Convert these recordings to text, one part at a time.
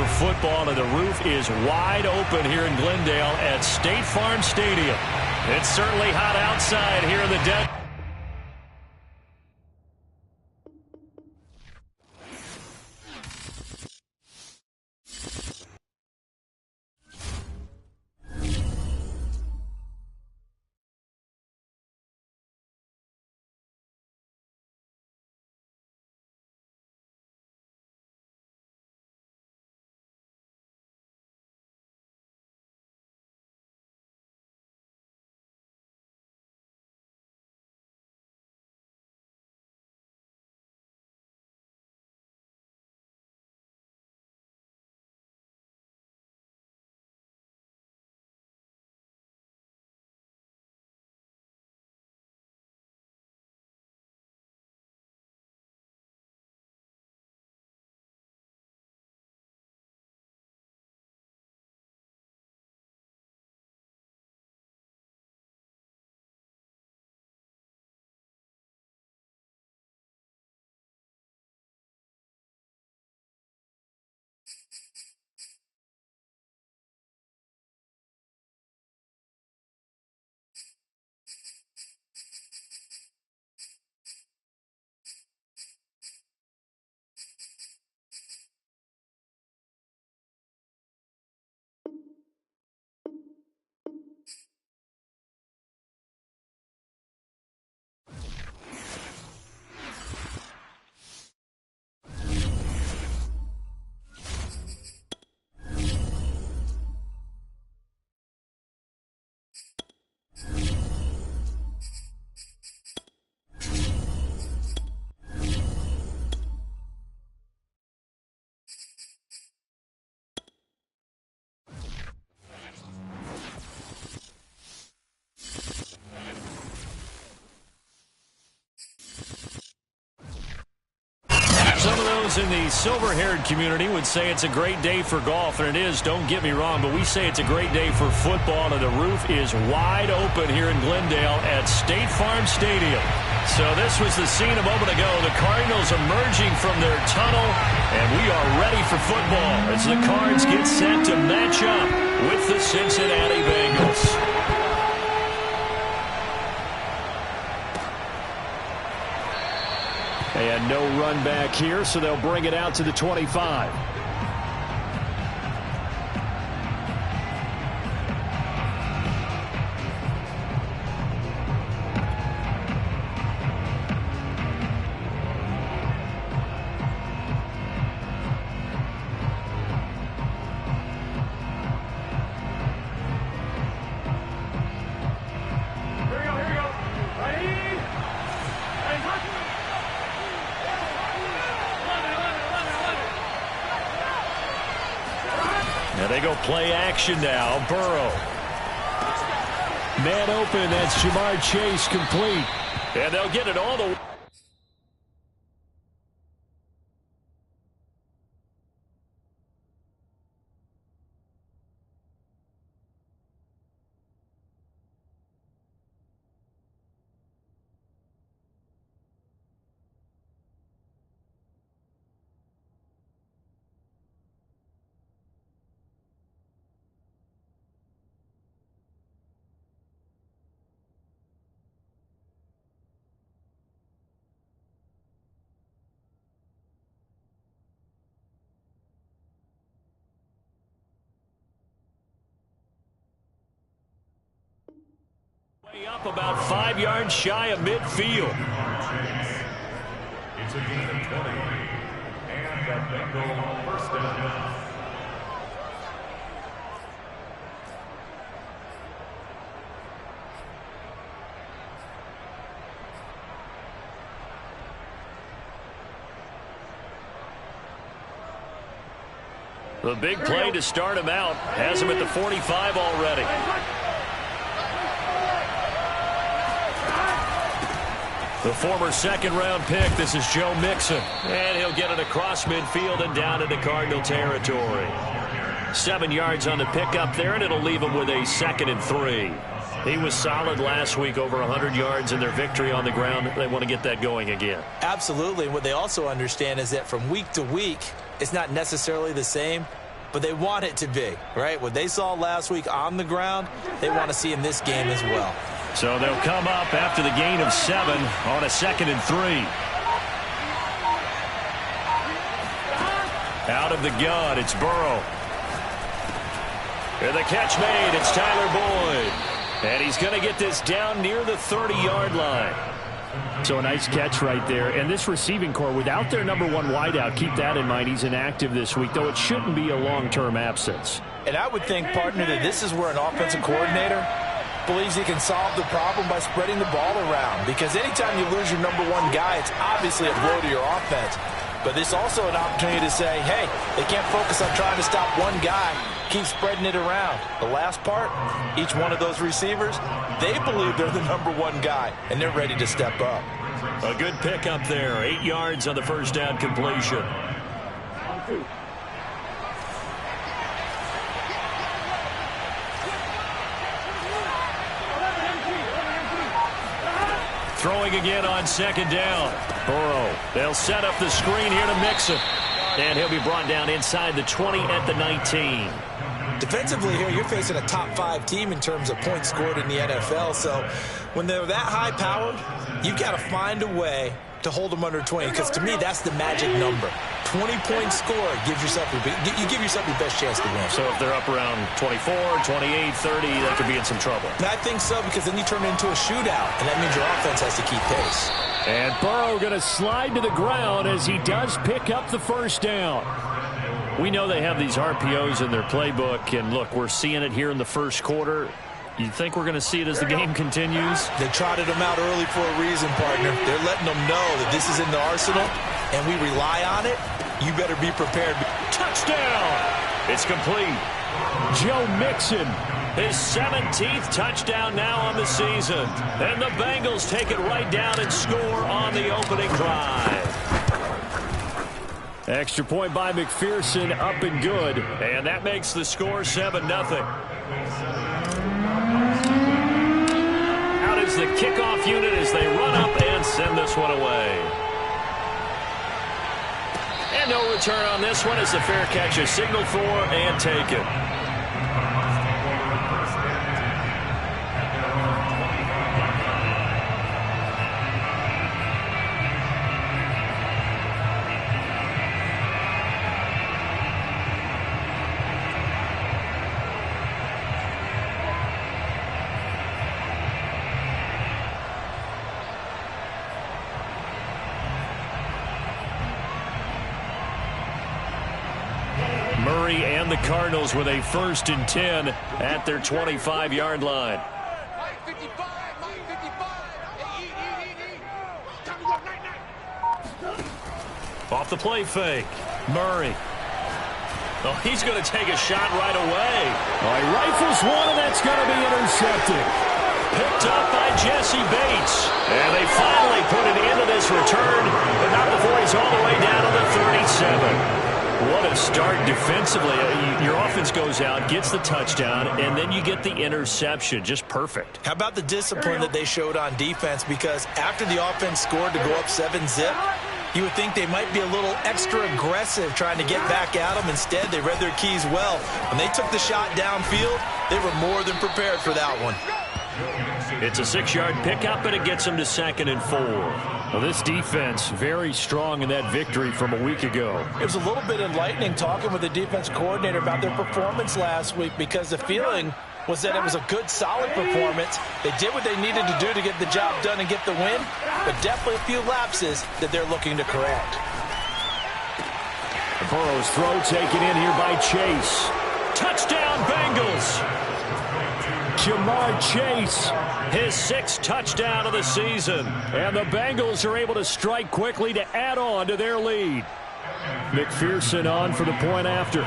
for football, and the roof is wide open here in Glendale at State Farm Stadium. It's certainly hot outside here in the desert. Some of those in the silver-haired community would say it's a great day for golf, and it is, don't get me wrong, but we say it's a great day for football, and the roof is wide open here in Glendale at State Farm Stadium. So this was the scene a moment ago. The Cardinals emerging from their tunnel, and we are ready for football as the Cards get set to match up with the Cincinnati Bengals. And no run back here, so they'll bring it out to the 25. And they go play action now. Burrow. Man open. That's Jamar Chase complete. And they'll get it all the way. Up about 5 yards shy of midfield. It's a gain of 20. And the Bengals first down. The big play to start him out has him at the 45 already. The former second-round pick, this is Joe Mixon. And he'll get it across midfield and down into Cardinal territory. 7 yards on the pickup there, and it'll leave him with a 2nd and 3. He was solid last week, over 100 yards in their victory on the ground. They want to get that going again. Absolutely. What they also understand is that from week to week, it's not necessarily the same, but they want it to be, right? What they saw last week on the ground, they want to see in this game as well. So they'll come up after the gain of 7 on a 2nd and 3. Out of the gun, it's Burrow. And the catch made, it's Tyler Boyd. And he's going to get this down near the 30-yard line. So a nice catch right there. And this receiving core, without their number 1 wideout, keep that in mind. He's inactive this week, though it shouldn't be a long-term absence. And I would think, partner, that this is where an offensive coordinator believes he can solve the problem by spreading the ball around. Because anytime you lose your number 1 guy, it's obviously a blow to your offense. But it's also an opportunity to say, hey, they can't focus on trying to stop one guy. Keep spreading it around. The last part, each one of those receivers, they believe they're the number 1 guy, and they're ready to step up. A good pickup there. 8 yards on the first down completion. Throwing again on 2nd down. Burrow. They'll set up the screen here to Mixon. And he'll be brought down inside the 20 at the 19. Defensively here, you're facing a top 5 team in terms of points scored in the NFL. So when they're that high-powered, you've got to find a way to hold them under 20. Because to me, that's the magic number. 20-point score gives yourself you give yourself your best chance to win. So if they're up around 24, 28, 30, they could be in some trouble. And I think so, because then you turn it into a shootout, and that means your offense has to keep pace. And Burrow going to slide to the ground as he does pick up the first down. We know they have these RPOs in their playbook, and look, we're seeing it here in the first quarter. You think we're going to see it as the game continues? They trotted them out early for a reason, partner. They're letting them know that this is in the arsenal, and we rely on it. You better be prepared. Touchdown! It's complete. Joe Mixon. His 17th touchdown now on the season. And the Bengals take it right down and score on the opening drive. Extra point by McPherson, up and good. And that makes the score 7-0. Out is the kickoff unit as they run up and send this one away. And no return on this one as the fair catch is signaled for and taken. And the Cardinals with a 1st and 10 at their 25-yard line. Off the play fake. Murray. Oh, he's going to take a shot right away. Oh, he rifles one, and that's going to be intercepted. Picked up by Jesse Bates. And they finally put it into this return, but not before he's all the way down to the 37. What a start defensively. Your offense goes out, gets the touchdown, and then you get the interception. Just perfect. How about the discipline that they showed on defense? Because after the offense scored to go up 7-zip, you would think they might be a little extra aggressive trying to get back at them. Instead, they read their keys well. When they took the shot downfield, they were more than prepared for that one. It's a 6-yard pickup, and it gets them to 2nd and 4. Well, this defense very strong in that victory from a week ago. It was a little bit enlightening talking with the defense coordinator about their performance last week, because the feeling was that it was a good, solid performance. They did what they needed to do to get the job done and get the win, but definitely a few lapses that they're looking to correct. Burrow's throw taken in here by Chase. Touchdown, Bengals! Jamar Chase, his 6th touchdown of the season. And the Bengals are able to strike quickly to add on to their lead. McPherson on for the point after.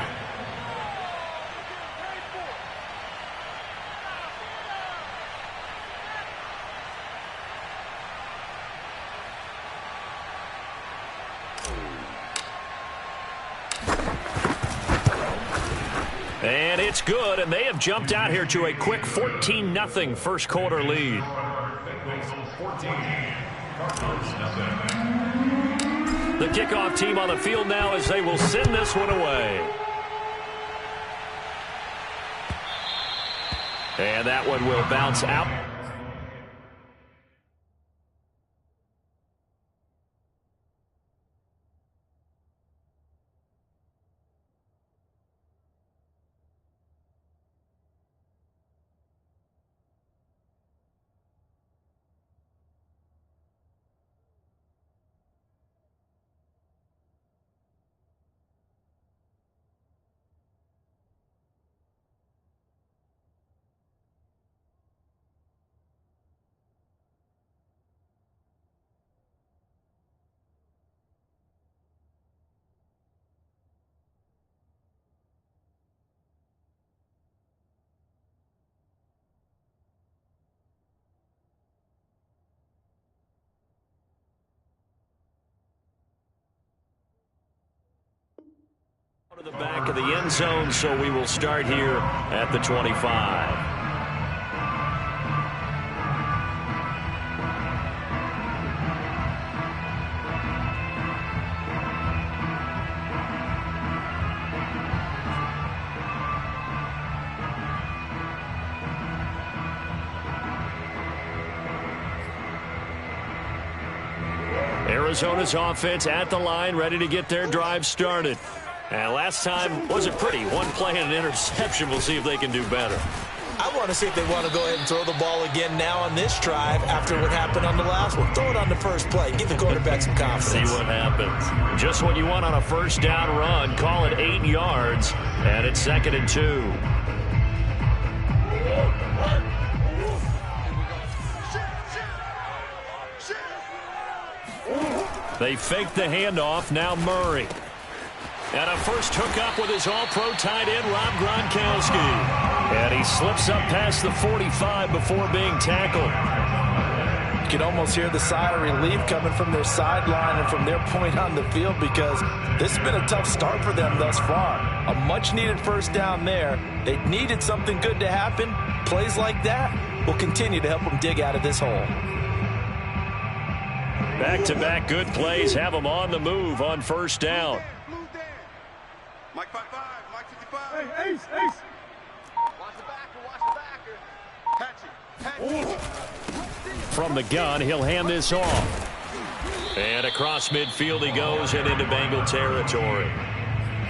And it's good, and they have jumped out here to a quick 14-0 first quarter lead. The kickoff team on the field now as they will send this one away. And that one will bounce out. To the back of the end zone, so we will start here at the 25. Arizona's offense at the line, ready to get their drive started. And last time wasn't pretty. One play and an interception. We'll see if they can do better. I want to see if they want to go ahead and throw the ball again now on this drive after what happened on the last one. Throw it on the first play. Give the quarterback some confidence. See what happens. Just what you want on a first down run. Call it 8 yards. And it's 2nd and 2. They fake the handoff. Now Murray. And a first hookup with his all-pro tight end, Rob Gronkowski. And he slips up past the 45 before being tackled. You can almost hear the sigh of relief coming from their sideline and from their point on the field because this has been a tough start for them thus far. A much-needed first down there. They needed something good to happen. Plays like that will continue to help them dig out of this hole. Back-to-back good plays have them on the move on first down. Mike 5-5, Mike 55. Hey, Ace, Ace. Watch the backer, Patch it. From the gun, he'll hand this off. And across midfield he goes and into Bengal territory.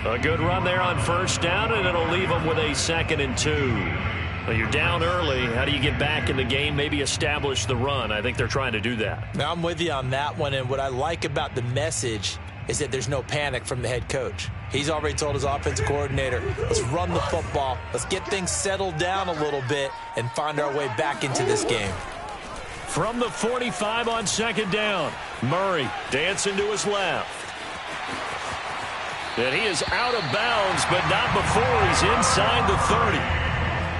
A good run there on first down, and it'll leave them with a 2nd and 2. Well, you're down early. How do you get back in the game, maybe establish the run? I think they're trying to do that. Now I'm with you on that one, and what I like about the message is that there's no panic from the head coach. He's already told his offensive coordinator, let's run the football, let's get things settled down a little bit and find our way back into this game. From the 45 on 2nd down, Murray dancing to his left. And he is out of bounds, but not before he's inside the 30.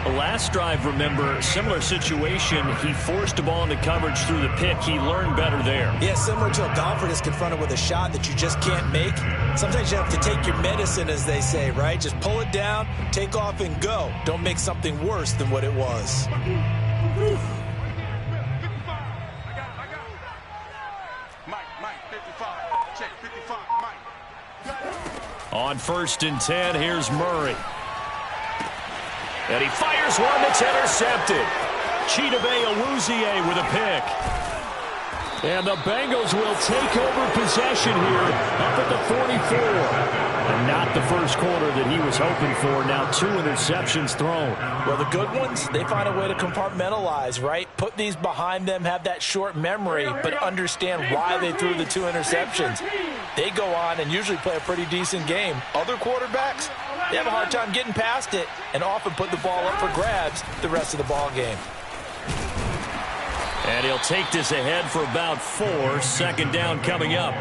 The last drive, remember, similar situation. He forced the ball into coverage through the pick. He learned better there. Yeah, similar to a golfer that's confronted with a shot that you just can't make. Sometimes you have to take your medicine, as they say, right? Just pull it down, take off, and go. Don't make something worse than what it was. Mike 55. Check 55, Mike. On 1st and 10, here's Murray. And he fires one that's intercepted. Chidobe Awuzie with a pick. And the Bengals will take over possession here up at the 44. And not the first quarter that he was hoping for. Now 2 interceptions thrown. Well, the good ones, they find a way to compartmentalize, right? Put these behind them, have that short memory, but understand why they threw the 2 interceptions. They go on and usually play a pretty decent game. Other quarterbacks, they have a hard time getting past it and often put the ball up for grabs the rest of the ball game. And he'll take this ahead for about 4. 2nd down coming up.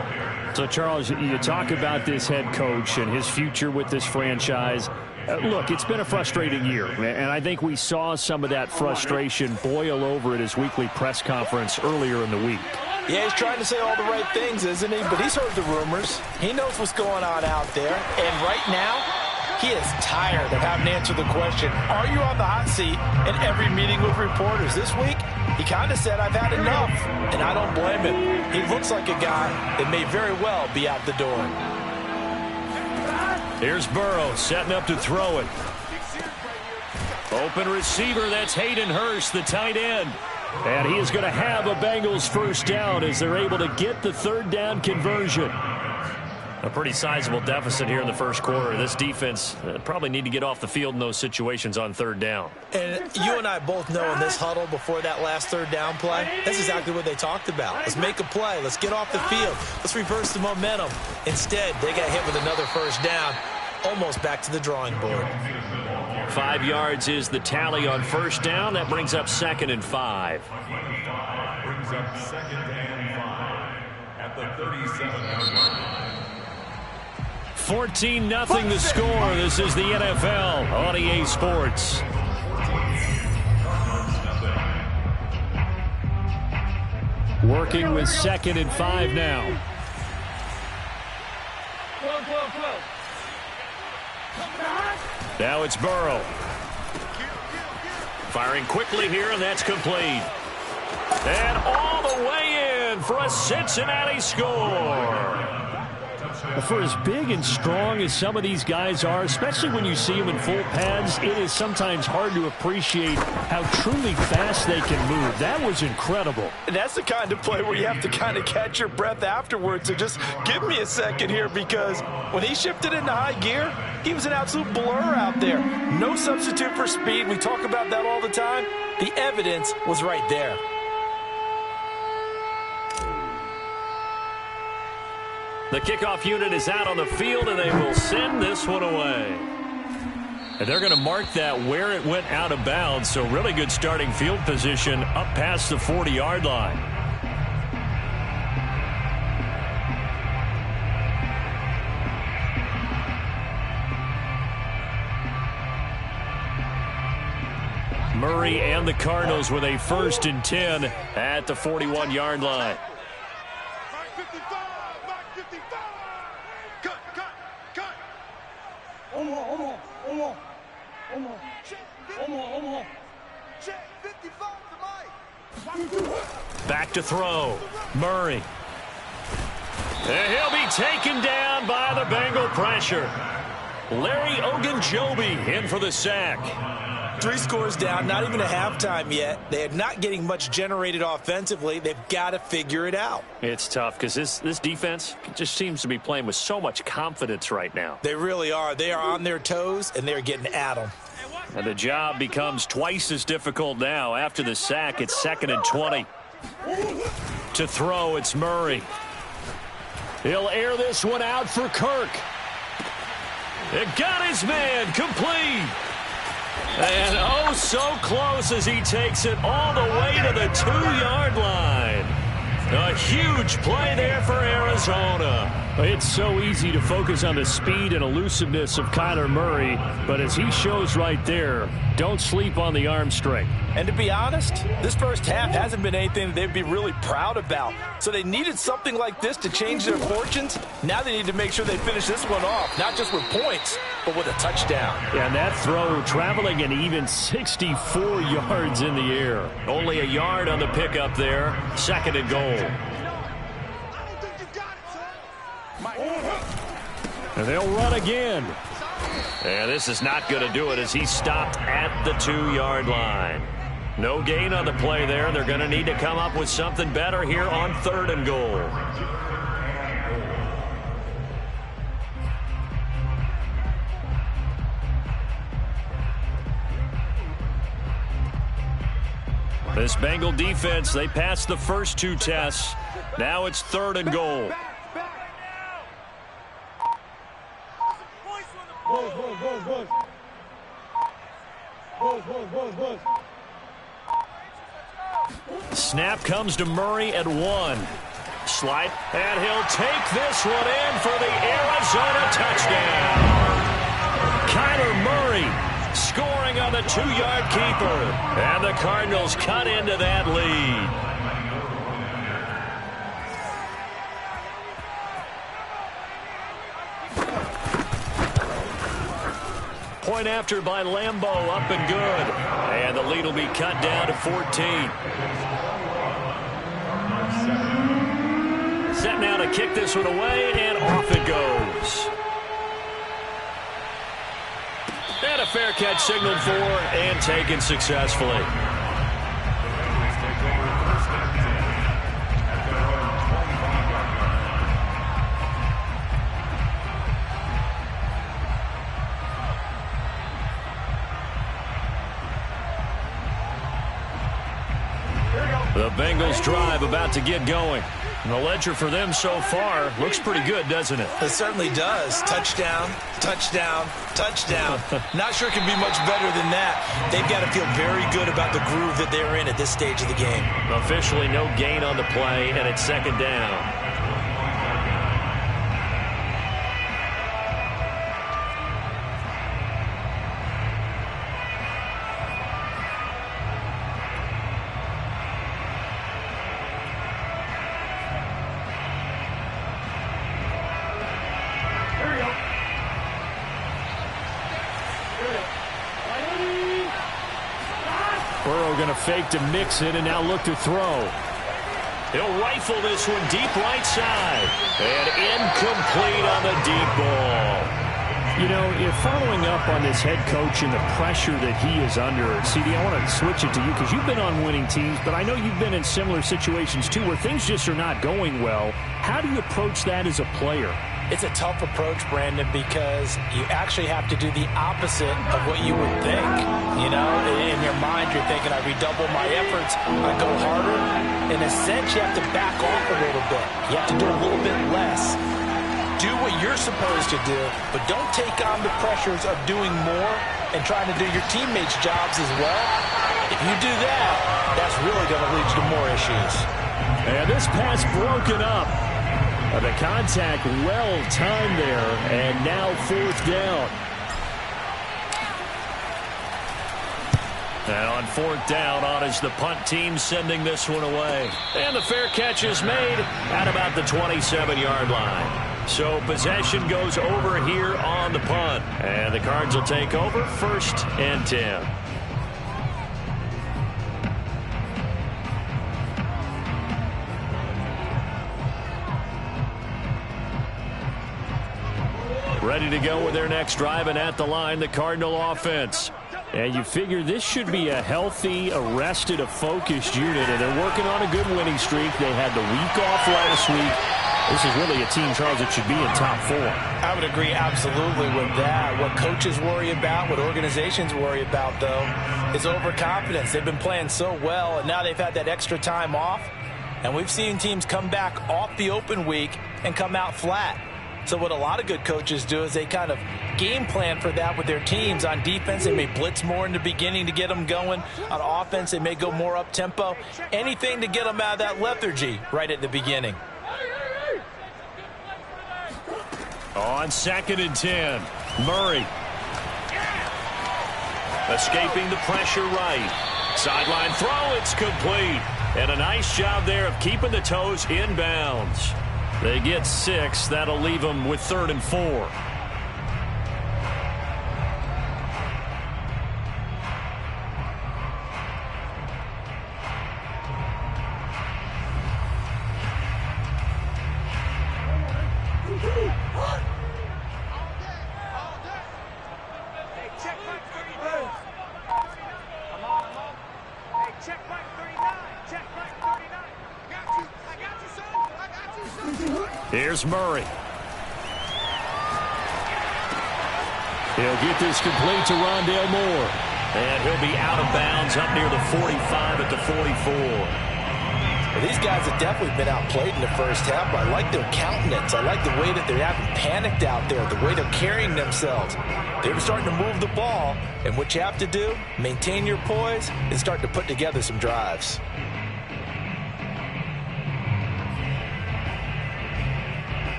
So, Charles, you talk about this head coach and his future with this franchise. Look, it's been a frustrating year, and I think we saw some of that frustration boil over at his weekly press conference earlier in the week. Yeah, he's trying to say all the right things, isn't he? But he's heard the rumors. He knows what's going on out there. And right now, he is tired of having to answer the question, are you on the hot seat in every meeting with reporters? This week, he kind of said, I've had enough. And I don't blame him. He looks like a guy that may very well be out the door. Here's Burrow setting up to throw it. Open receiver, that's Hayden Hurst, the tight end. And he is going to have a Bengals first down as they're able to get the third down conversion. A pretty sizable deficit here in the first quarter. This defense probably need to get off the field in those situations on third down. And you and I both know in this huddle before that last third down play, that's exactly what they talked about. Let's make a play. Let's get off the field. Let's reverse the momentum. Instead, they got hit with another first down, almost back to the drawing board. 5 yards is the tally on first down. That brings up 2nd and 5. Brings up 2nd and 5 at the 37-yard line. 14-0 the score. This is the NFL on EA Sports. Working with 2nd and 5 now. Now it's Burrow. Firing quickly here, and that's complete. And all the way in for a Cincinnati score. For as big and strong as some of these guys are, especially when you see them in full pads, it is sometimes hard to appreciate how truly fast they can move. That was incredible. And that's the kind of play where you have to kind of catch your breath afterwards. So just give me a second here, because when he shifted into high gear, he was an absolute blur out there. No substitute for speed. We talk about that all the time. The evidence was right there. The kickoff unit is out on the field, and they will send this one away. And they're going to mark that where it went out of bounds, so really good starting field position up past the 40-yard line. Murray and the Cardinals with a 1st and 10 at the 41-yard line. Back to throw. Murray. And he'll be taken down by the Bengal pressure. Larry Ogunjobi in for the sack. 3 scores down, not even a halftime yet. They are not getting much generated offensively. They've got to figure it out. It's tough because this defense just seems to be playing with so much confidence right now. They really are. They are on their toes, and they're getting at them. And the job becomes twice as difficult now. After the sack, it's 2nd and 20. To throw, it's Murray. He'll air this one out for Kirk. It got his man complete. And oh, so close as he takes it all the way to the 2-yard line. A huge play there for Arizona. It's so easy to focus on the speed and elusiveness of Kyler Murray, but as he shows right there, don't sleep on the arm strength. And to be honest, this first half hasn't been anything that they'd be really proud about. So they needed something like this to change their fortunes. Now they need to make sure they finish this one off, not just with points, but with a touchdown. And that throw traveling an even 64 yards in the air. Only a yard on the pickup there. 2nd and goal. And they'll run again. And this is not going to do it as he stopped at the 2-yard line. No gain on the play there. They're going to need to come up with something better here on 3rd and goal. This Bengal defense, they passed the first 2 tests. Now it's 3rd and goal. Snap comes to Murray at 1. Slide, and he'll take this one in for the Arizona touchdown. Kyler Murray scoring on the 2-yard keeper. And the Cardinals cut into that lead. Point after by Lambeau, up and good. And the lead will be cut down to 14. Set now to kick this one away, and off it goes. And a fair catch signaled for and taken successfully. The Bengals drive about to get going. The ledger for them so far looks pretty good, doesn't it? It certainly does. Touchdown, touchdown, touchdown. Not sure it can be much better than that. They've got to feel very good about the groove that they're in at this stage of the game. Officially no gain on the play, and it's second down. Burrow going to fake to mix it and now look to throw. He'll rifle this one deep right side. And incomplete on the deep ball. You know, if following up on this head coach and the pressure that he is under, CD, I want to switch it to you because you've been on winning teams, but I know you've been in similar situations too where things just are not going well. How do you approach that as a player? It's a tough approach, Brandon, because you actually have to do the opposite of what you would think. You know, in your mind, you're thinking, I redouble my efforts, I go harder. In a sense, you have to back off a little bit. You have to do a little bit less. Do what you're supposed to do, but don't take on the pressures of doing more and trying to do your teammates' jobs as well. If you do that, that's really going to lead you to more issues. And this pass broken up. The contact well timed there, and now fourth down. And on fourth down, on is the punt team sending this one away. And the fair catch is made at about the 27-yard line. So possession goes over here on the punt. And the Cards will take over first and 10. Ready to go with their next drive, and at the line, the Cardinal offense. And you figure this should be a healthy, arrested, a focused unit, and they're working on a good winning streak. They had the week off last week. This is really a team, Charles, that should be in top 4. I would agree absolutely with that. What coaches worry about, what organizations worry about, though, is overconfidence. They've been playing so well, and now they've had that extra time off. And we've seen teams come back off the open week and come out flat. So what a lot of good coaches do is they kind of game plan for that with their teams. On defense, they may blitz more in the beginning to get them going. On offense, they may go more up-tempo. Anything to get them out of that lethargy right at the beginning. On second and 10, Murray. Escaping the pressure right. Sideline throw, it's complete. And a nice job there of keeping the toes in bounds. They get 6. That'll leave them with 3rd and 4. Here's Murray. He'll get this complete to Rondale Moore. And he'll be out of bounds up near the 45 at the 44. Well, these guys have definitely been outplayed in the first half, but I like their countenance. I like the way that they haven't panicked out there, the way they're carrying themselves. They're starting to move the ball, and what you have to do, maintain your poise and start to put together some drives.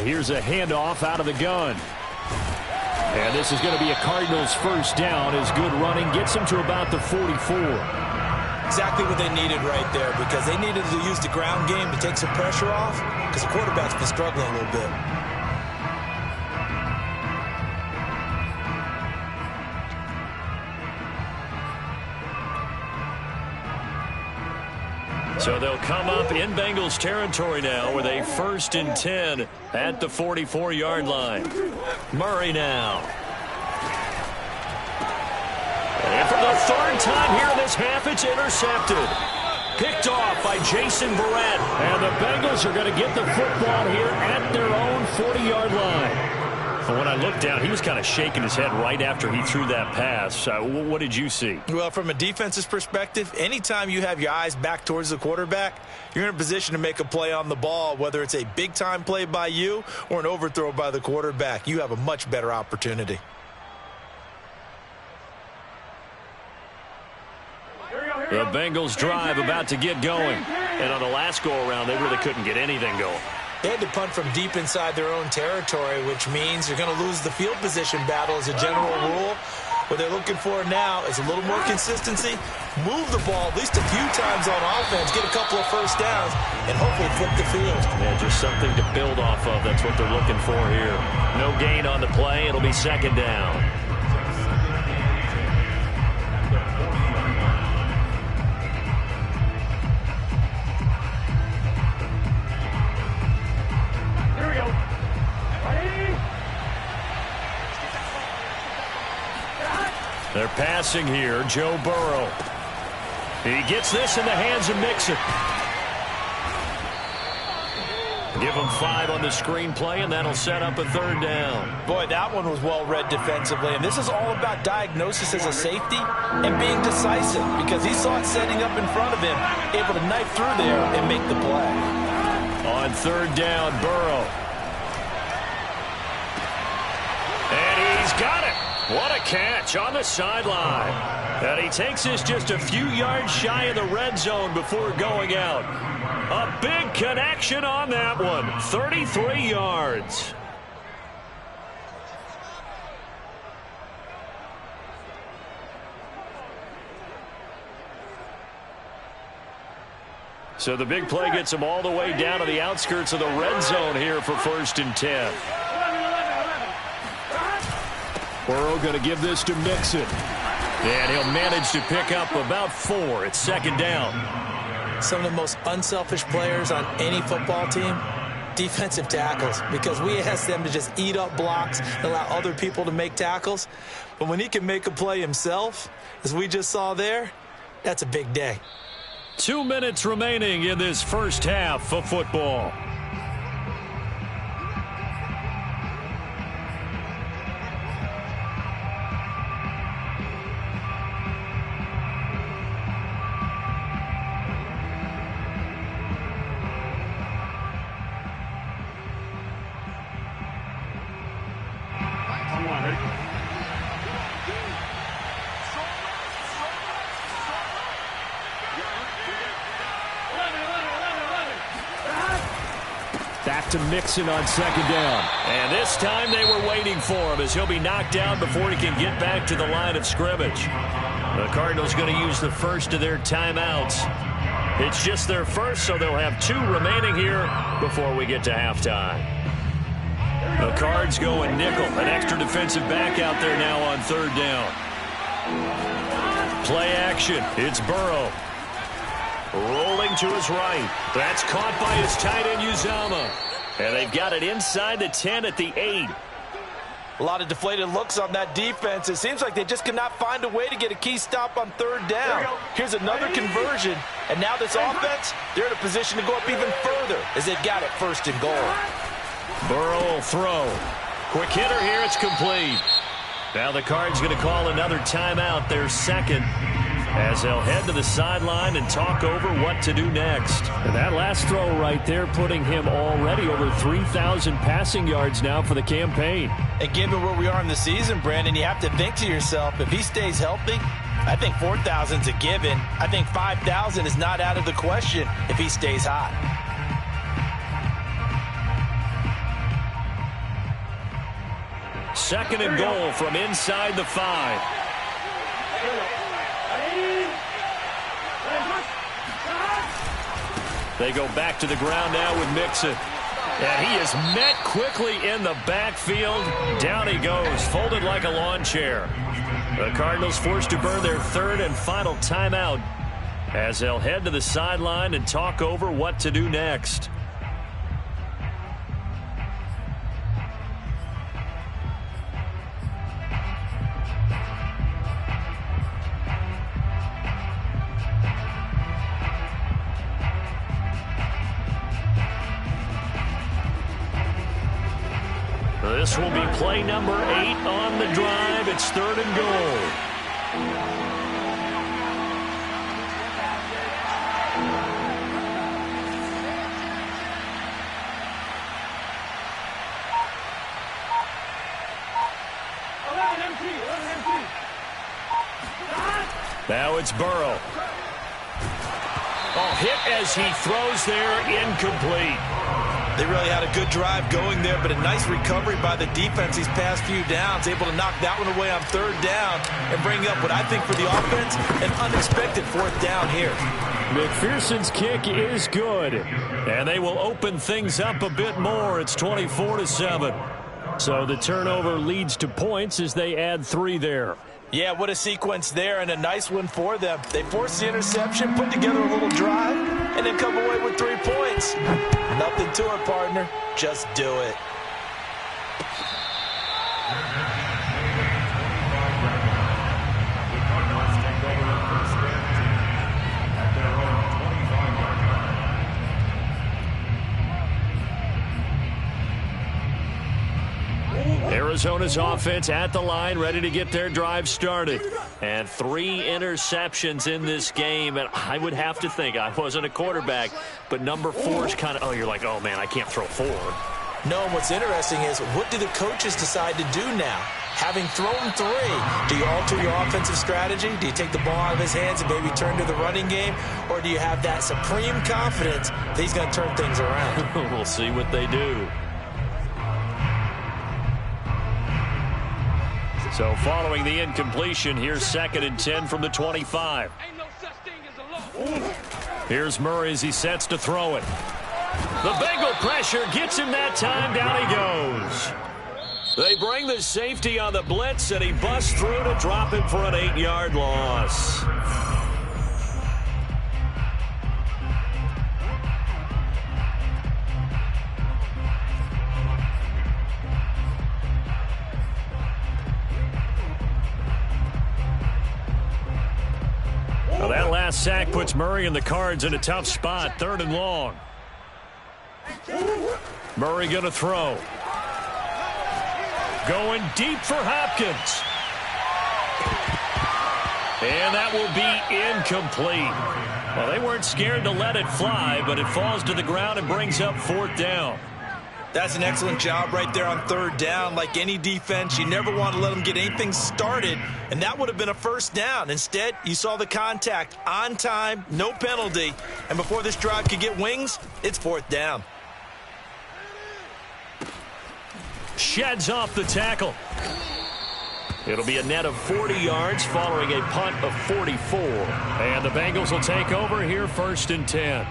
Here's a handoff out of the gun. And this is going to be a Cardinals first down as good running gets them to about the 44. Exactly what they needed right there, because they needed to use the ground game to take some pressure off. because the quarterback's been struggling a little bit. So they'll come up in Bengals territory now with a 1st and 10 at the 44-yard line. Murray now. And for the 3rd time here in this half, it's intercepted. Picked off by Jason Verrett. And the Bengals are going to get the football here at their own 40-yard line. And when I looked down, he was kind of shaking his head right after he threw that pass. What did you see? Well, from a defense's perspective, anytime you have your eyes back towards the quarterback, you're in a position to make a play on the ball, whether it's a big-time play by you or an overthrow by the quarterback. You have a much better opportunity. The Bengals drive about to get going. And on the last go-around, they really couldn't get anything going. They had to punt from deep inside their own territory, which means you're going to lose the field position battle as a general rule. What they're looking for now is a little more consistency, move the ball at least a few times on offense, get a couple of first downs, and hopefully flip the field. Yeah, just something to build off of. That's what they're looking for here. No gain on the play. It'll be 2nd down. They're passing here, Joe Burrow. He gets this in the hands of Mixon. Give him 5 on the screenplay, and that'll set up a 3rd down. Boy, that one was well read defensively, and this is all about diagnosis as a safety and being decisive because he saw it setting up in front of him, able to knife through there and make the play. On 3rd down, Burrow. And he's got it. What a catch on the sideline. And he takes this just a few yards shy of the red zone before going out. A big connection on that one. 33 yards. So the big play gets him all the way down to the outskirts of the red zone here for 1st and 10. Burrow going to give this to Mixon. And he'll manage to pick up about 4. It's 2nd down. Some of the most unselfish players on any football team, defensive tackles, because we ask them to just eat up blocks and allow other people to make tackles. But when he can make a play himself, as we just saw there, that's a big day. 2 minutes remaining in this first half of football. Back to Mixon on 2nd down. And this time they were waiting for him as he'll be knocked down before he can get back to the line of scrimmage. The Cardinals going to use the first of their timeouts. It's just their first, so they'll have 2 remaining here before we get to halftime. The Cards going nickel. An extra defensive back out there now on 3rd down. Play action. It's Burrow. Rolling to his right. That's caught by his tight end, Uzama. And they've got it inside the 10 at the 8. A lot of deflated looks on that defense. It seems like they just cannot find a way to get a key stop on 3rd down. Here's another conversion. And now this offense, they're in a position to go up even further as they've got it 1st and goal. Burrow will throw. Quick hitter here. It's complete. Now the Cards going to call another timeout, their 2nd, as they'll head to the sideline and talk over what to do next. And that last throw right there putting him already over 3,000 passing yards now for the campaign. And given where we are in the season, Brandon, you have to think to yourself, if he stays healthy, I think 4,000's a given. I think 5,000 is not out of the question if he stays hot. Second and goal from inside the 5. They go back to the ground now with Mixon. And he is met quickly in the backfield. Down he goes, folded like a lawn chair. The Cardinals forced to burn their third and final timeout as they'll head to the sideline and talk over what to do next. This will be play number 8 on the drive. It's 3rd and goal. Now it's Burrow. Oh, hit as he throws there, incomplete. They really had a good drive going there, but a nice recovery by the defense these past few downs, able to knock that one away on 3rd down and bring up what I think for the offense, an unexpected 4th down here. McPherson's kick is good, and they will open things up a bit more. It's 24-7. So the turnover leads to points as they add 3 there. Yeah, what a sequence there, and a nice one for them. They forced the interception, put together a little drive, and then come away with 3 points. Nothing to it, partner. Just do it. Arizona's offense at the line, ready to get their drive started. And 3 interceptions in this game. And I would have to think, I wasn't a quarterback, but number 4 is kind of, oh, you're like, oh, man, I can't throw 4. No, what's interesting is, what do the coaches decide to do now? Having thrown 3, do you alter your offensive strategy? Do you take the ball out of his hands and maybe turn to the running game? Or do you have that supreme confidence that he's going to turn things around? We'll see what they do. So following the incompletion, here's 2nd and 10 from the 25. Here's Murray as he sets to throw it. The Bengal pressure gets him that time. Down he goes. They bring the safety on the blitz, and he busts through to drop him for an 8-yard loss. Well, that last sack puts Murray and the Cards in a tough spot. 3rd and long. Murray going to throw. Going deep for Hopkins. And that will be incomplete. Well, they weren't scared to let it fly, but it falls to the ground and brings up 4th down. That's an excellent job right there on 3rd down. Like any defense, you never want to let them get anything started, and that would have been a 1st down. Instead, you saw the contact on time, no penalty, and before this drive could get wings, it's 4th down. Sheds off the tackle. It'll be a net of 40 yards following a punt of 44. And the Bengals will take over here 1st and 10.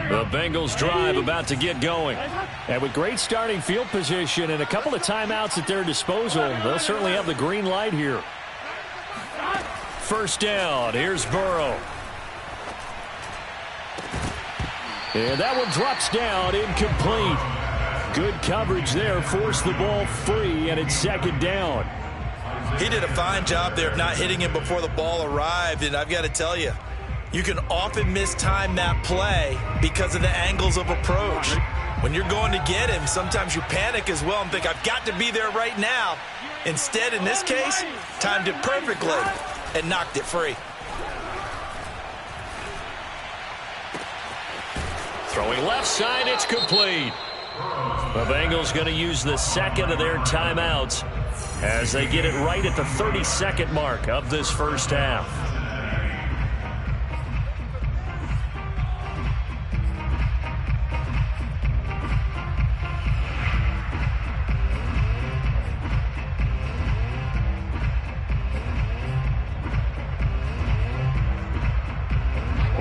The Bengals drive about to get going. And with great starting field position and a couple of timeouts at their disposal, they'll certainly have the green light here. 1st down. Here's Burrow. And that one drops down, incomplete. Good coverage there, forced the ball free, and it's 2nd down. He did a fine job there of not hitting him before the ball arrived, and I've got to tell you, you can often mistime that play because of the angles of approach. When you're going to get him, sometimes you panic as well and think, I've got to be there right now. Instead, in this case, timed it perfectly and knocked it free. Throwing left side, it's complete. The Bengals going to use the 2nd of their timeouts as they get it right at the 32nd mark of this 1st half.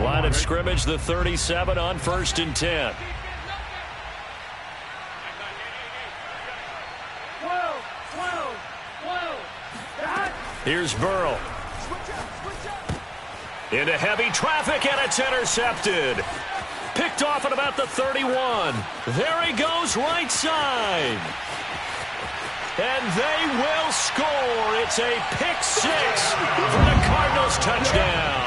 Line of scrimmage, the 37 on 1st and 10. Here's Burrow. Into heavy traffic, and it's intercepted. Picked off at about the 31. There he goes, right side. And they will score. It's a pick six for the Cardinals touchdown.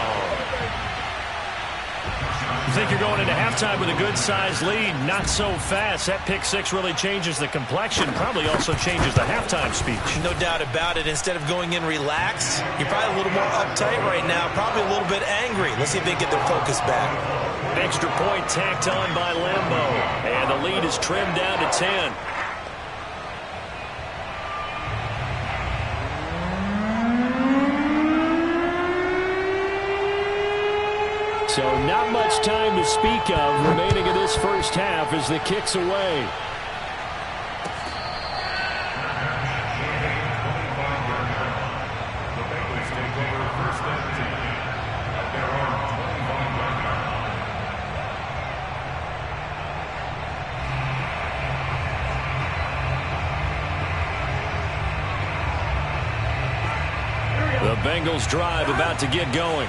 You think you're going into halftime with a good-sized lead? Not so fast. That pick six really changes the complexion. Probably also changes the halftime speech. No doubt about it. Instead of going in relaxed, you're probably a little more uptight right now. Probably a little bit angry. Let's see if they get their focus back. Extra point tacked on by Lambo. And the lead is trimmed down to 10. So not much time to speak of remaining in this first half as the kick's away. The Bengals take over 1st and 10 at their own 25-yard line. The Bengals drive about to get going.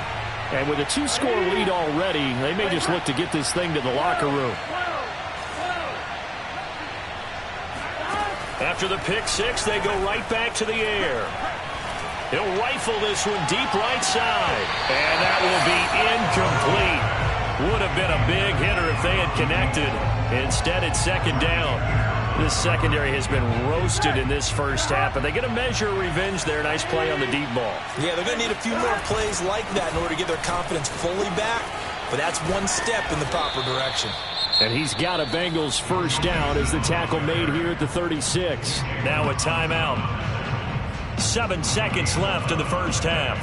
And with a 2-score lead already, they may just look to get this thing to the locker room. After the pick six, they go right back to the air. He'll rifle this one deep right side. And that will be incomplete. Would have been a big hitter if they had connected. Instead, it's 2nd down. This secondary has been roasted in this first half, but they get a measure of revenge there. Nice play on the deep ball. Yeah, they're going to need a few more plays like that in order to get their confidence fully back, but that's one step in the proper direction. And he's got a Bengals first down as the tackle made here at the 36. Now a timeout. 7 seconds left in the first half.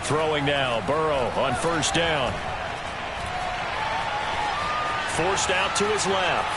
Throwing now, Burrow on 1st down. Forced out to his left.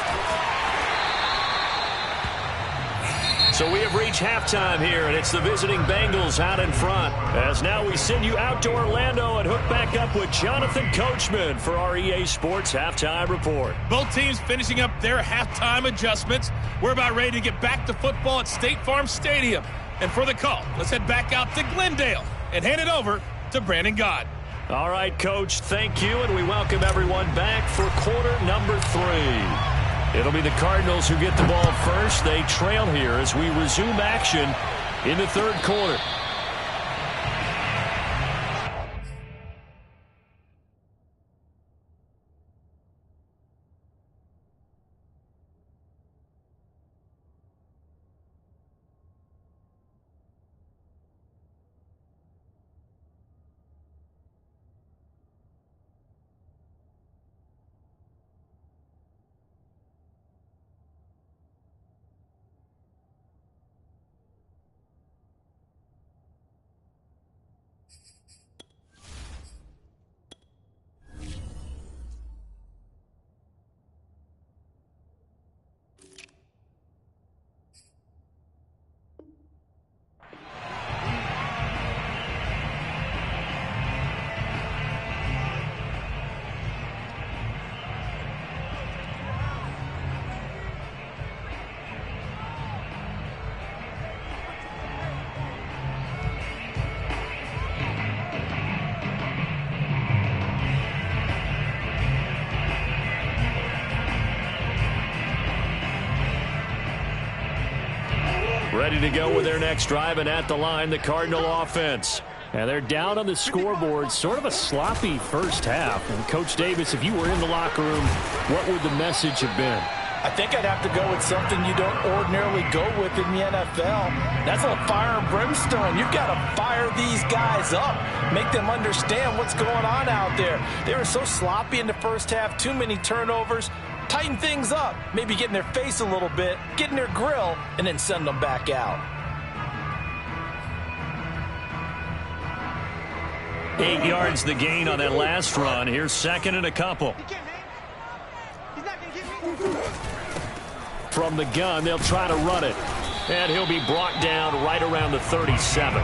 So we have reached halftime here, and it's the visiting Bengals out in front. As now we send you out to Orlando and hook back up with Jonathan Coachman for our EA Sports Halftime Report. Both teams finishing up their halftime adjustments. We're about ready to get back to football at State Farm Stadium. And for the call, let's head back out to Glendale and hand it over to Brandon God. All right, Coach, thank you, and we welcome everyone back for quarter number 3. It'll be the Cardinals who get the ball first. They trail here as we resume action in the 3rd quarter. Ready to go with their next drive, and at the line, the Cardinal offense. And they're down on the scoreboard. Sort of a sloppy first half. And Coach Davis, if you were in the locker room, what would the message have been? I think I'd have to go with something you don't ordinarily go with in the NFL. That's a fire and brimstone. You've got to fire these guys up. Make them understand what's going on out there. They were so sloppy in the first half. Too many turnovers. Tighten things up. Maybe get in their face a little bit. Get in their grill. And then send them back out. 8 yards the gain on that last run. Here's second and a couple. From the gun, they'll try to run it. And he'll be brought down right around the 37.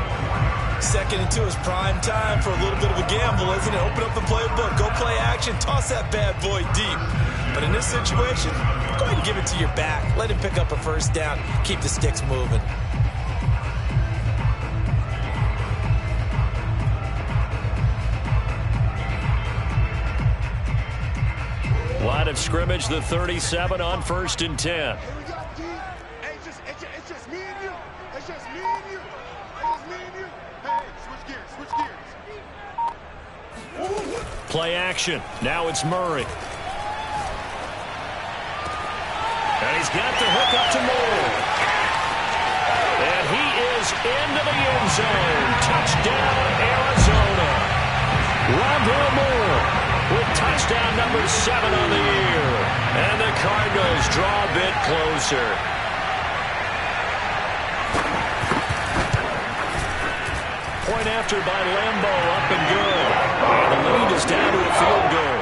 2nd and 2 is prime time for a little bit of a gamble, isn't it? Open up the playbook, go play action, toss that bad boy deep. But in this situation, go ahead and give it to your back. Let him pick up a first down. Keep the sticks moving. Line of scrimmage, the 37 on 1st and 10. It's just me and you. It's just me and you. It's just me and you. Hey, switch gears. Switch gears. Play action. Now it's Murray. And he's got the hook up to Moore. And he is into the end zone. Touchdown, Arizona. Rondale Moore with touchdown number 7 on the year. And the Cardinals draw a bit closer. Point after by Lambeau, up and good. And the lead is down to a field goal.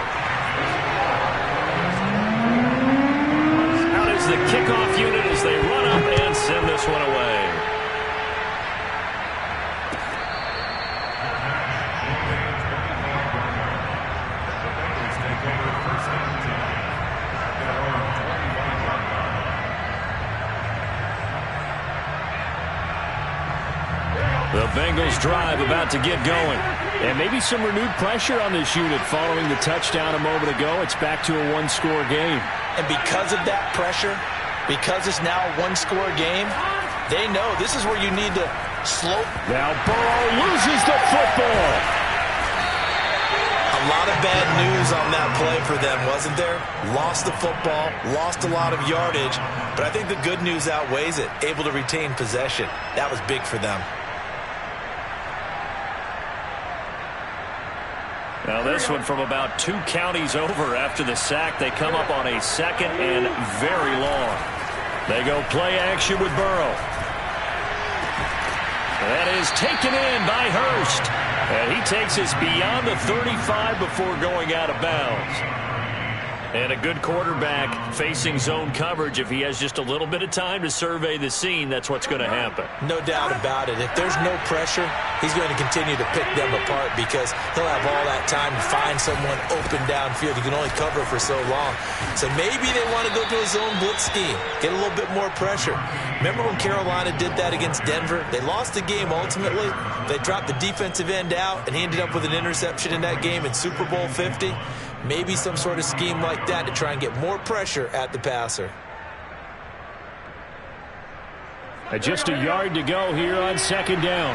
Out is the kickoff unit as they run up and send this one away. The Bengals drive about to get going. And maybe some renewed pressure on this unit following the touchdown a moment ago. It's back to a one-score game. And because of that pressure, because it's now a one-score game, they know this is where you need to slow. Now Burrow loses the football. A lot of bad news on that play for them, wasn't there? Lost the football, lost a lot of yardage, but I think the good news outweighs it. Able to retain possession. That was big for them. Now this one from about 2 counties over after the sack. They come up on a 2nd and very long. They go play action with Burrow. That is taken in by Hurst. And he takes us beyond the 35 before going out of bounds. And a good quarterback facing zone coverage. If he has just a little bit of time to survey the scene, that's what's going to happen. No doubt about it. If there's no pressure, he's going to continue to pick them apart because he'll have all that time to find someone open downfield. He can only cover for so long. So maybe they want to go to a zone blitz scheme, get a little bit more pressure. Remember when Carolina did that against Denver? They lost the game ultimately. They dropped the defensive end out, and he ended up with an interception in that game in Super Bowl 50. Maybe some sort of scheme like that to try and get more pressure at the passer. Just a yard to go here on 2nd down.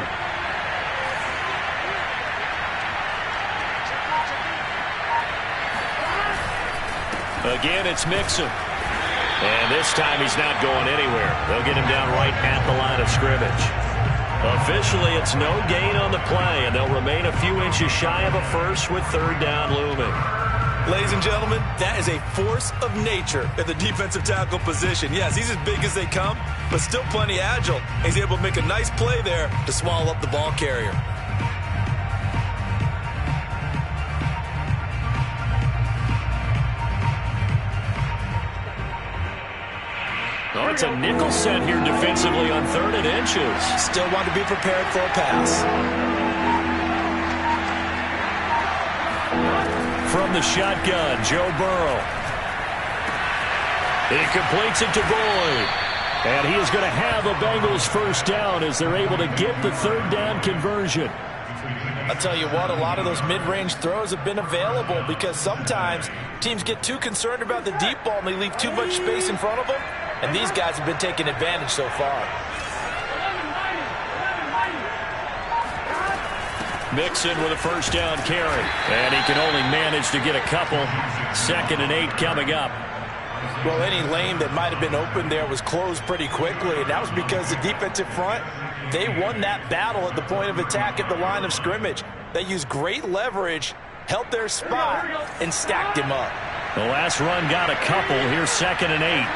Again, it's Mixon. And this time he's not going anywhere. They'll get him down right at the line of scrimmage. Officially, it's no gain on the play, and they'll remain a few inches shy of a first with 3rd down looming. Ladies and gentlemen, that is a force of nature at the defensive tackle position. Yes, he's as big as they come, but still plenty agile. He's able to make a nice play there to swallow up the ball carrier. Oh, it's a nickel set here defensively on 3rd and inches. Still want to be prepared for a pass. From the shotgun, Joe Burrow. He completes it to Boyd. And he is going to have a Bengals first down as they're able to get the 3rd down conversion. I'll tell you what, a lot of those mid-range throws have been available because sometimes teams get too concerned about the deep ball and they leave too much space in front of them. And these guys have been taking advantage so far. Mixon with a first down carry. And he can only manage to get a couple. 2nd and 8 coming up. Well, any lane that might have been open there was closed pretty quickly, and that was because the defensive front, they won that battle at the point of attack at the line of scrimmage. They used great leverage, held their spot, and stacked him up. The last run got a couple. Here's 2nd and 8.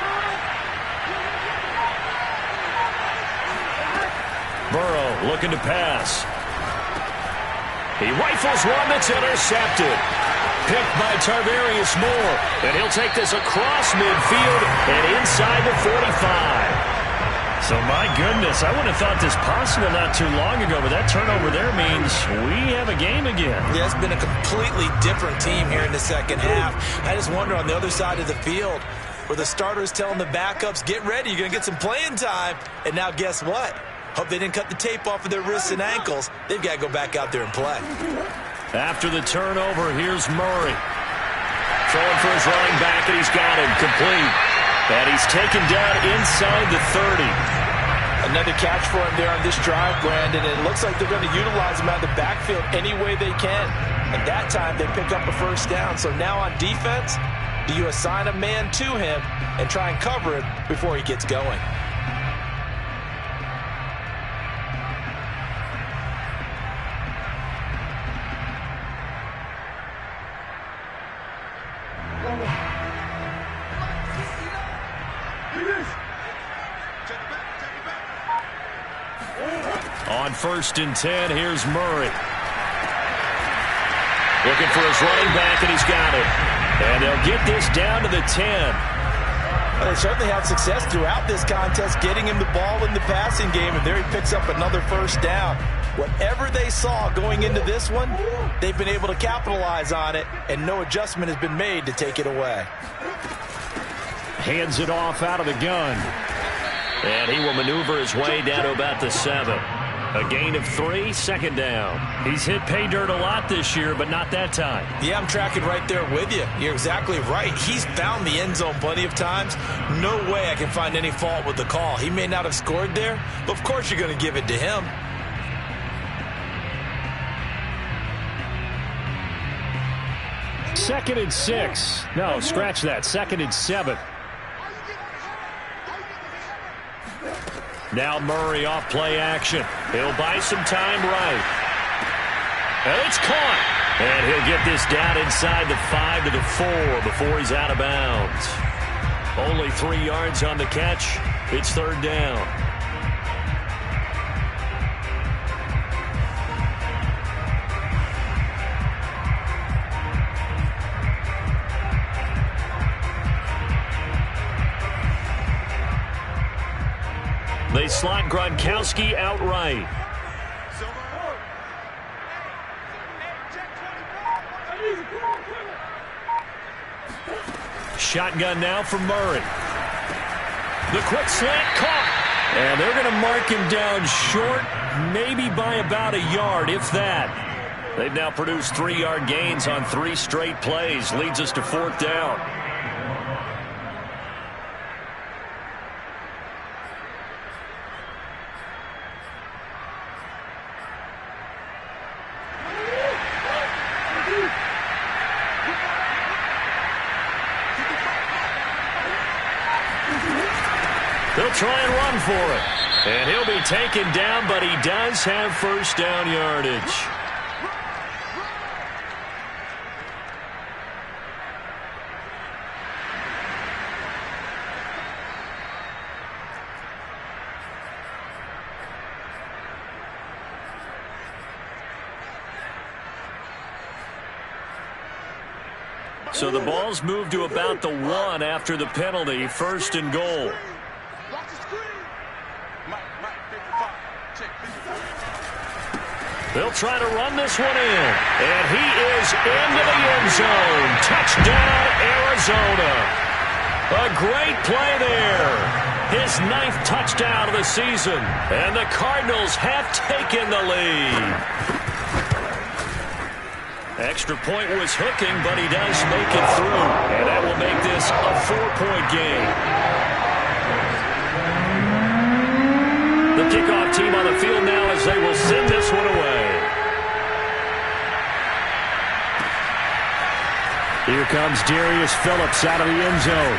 Burrow looking to pass. He rifles one that's intercepted. Picked by Tarvarius Moore. And he'll take this across midfield and inside the 45. So, my goodness, I wouldn't have thought this possible not too long ago, but that turnover there means we have a game again. Yeah, it's been a completely different team here in the second half. I just wonder on the other side of the field where the starters telling the backups, get ready, you're going to get some playing time. And now guess what? Hope they didn't cut the tape off of their wrists and ankles. They've got to go back out there and play. After the turnover, here's Murray. Throwing for his running back, and he's got him complete. And he's taken down inside the 30. Another catch for him there on this drive, Brandon. It looks like they're going to utilize him out of the backfield any way they can. And that time they pick up a first down. So now on defense, do you assign a man to him and try and cover it before he gets going? On 1st and 10, here's Murray. Looking for his running back, and he's got it. And they'll get this down to the 10. Well, they certainly had success throughout this contest getting him the ball in the passing game, and there he picks up another first down. Whatever they saw going into this one, they've been able to capitalize on it, and no adjustment has been made to take it away. Hands it off out of the gun. And he will maneuver his way down to about the 7. A gain of 3, second down. He's hit pay dirt a lot this year, but not that time. Yeah, I'm tracking right there with you. You're exactly right. He's found the end zone plenty of times. No way I can find any fault with the call. He may not have scored there, but of course you're going to give it to him. Second and 6. No, scratch that. Second and 7. Now Murray off play action. He'll buy some time right. And it's caught. And he'll get this down inside the 5 to the 4 before he's out of bounds. Only 3 yards on the catch. It's third down. They slot Gronkowski outright. Shotgun now for Murray. The quick slant caught. And they're going to mark him down short, maybe by about a yard, if that. They've now produced 3-yard gains on 3 straight plays. Leads us to fourth down. They'll try and run for it. And he'll be taken down, but he does have first down yardage. So the ball's moved to about the 1 after the penalty. First and goal. They'll try to run this one in. And he is into the end zone. Touchdown, Arizona. A great play there. His 9th touchdown of the season. And the Cardinals have taken the lead. Extra point was hooking, but he does make it through. And that will make this a 4-point game. The kickoff team on the field now as they will send this one away. Here comes Darius Phillips out of the end zone.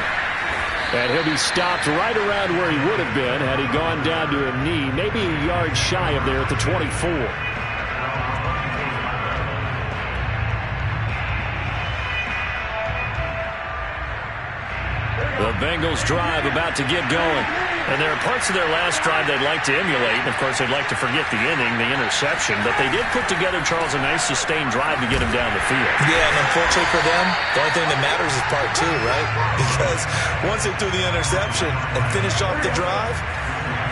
And he'll be stopped right around where he would have been had he gone down to a knee, maybe a yard shy of there at the 24. The Bengals drive about to get going. And there are parts of their last drive they'd like to emulate. And, of course, they'd like to forget the inning, the interception. But they did put together, Charles, a nice sustained drive to get him down the field. Yeah, and unfortunately for them, the only thing that matters is part two, right? Because once they threw the interception and finished off the drive,